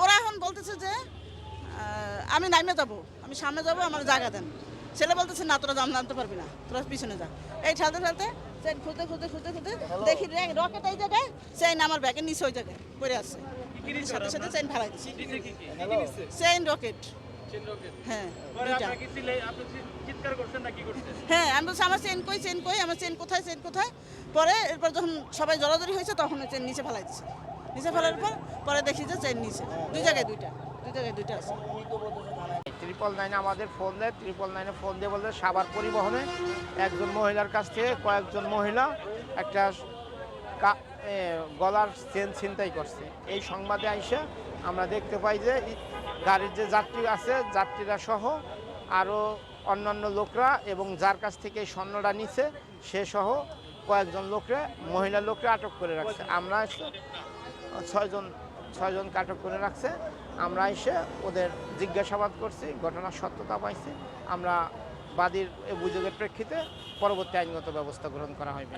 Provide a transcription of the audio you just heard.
ওরা এখন বলতেছে যে আমি নামে যাবো, আমি সামনে যাবো, আমার জায়গা দেন। ছেলে বলতেছে না, তোরা নামতে পারবি না, তোরা পিছনে যা। এই ঠেলতে ঠেলতে চেন খুঁজতে খুঁজতে খুঁজতে খুঁজতে দেখি রকেট এই জায়গায়, চেন আমার ব্যাগের নিচে ওই জায়গায় পড়ে আছে। সাথে সাথে চেন ফেলাই দিচ্ছি, চেন রকেট। হ্যাঁ হ্যাঁ, আমি বলছি আমার চেন কই, চেন কই, আমার চেন কোথায়, চেন কোথায়। পরে এরপর যখন সবাই জড়াজড়ি হয়েছে তখন চেন নিচে ফেলাই দিচ্ছে। নিচে ফেলার পর পরে দেখি যে চেন নিচে দুই জায়গায় দুইটা আছে। 999 আমাদের ফোন দেয়, 999 ফোন দিয়ে বলতে সাভার পরিবহনে একজন মহিলার কাছ থেকে কয়েকজন মহিলা একটা গলার চেন ছিনতাই করছে। এই সংবাদে আইসা আমরা দেখতে পাই যে গাড়ির যে যাত্রী আছে, যাত্রীরা সহ আরও অন্যান্য লোকরা এবং যার কাছ থেকে এই স্বর্ণটা নিছে সে সহ কয়েকজন লোকরা, মহিলা লোকরা আটক করে রাখছে। আমরা ছয়জনকে আটক করে রাখছে। আমরা এসে ওদের জিজ্ঞাসাবাদ করছি, ঘটনার সত্যতা পাইছি। আমরা বাদীর অভিযোগের প্রেক্ষিতে পরবর্তী আইনগত ব্যবস্থা গ্রহণ করা হবে।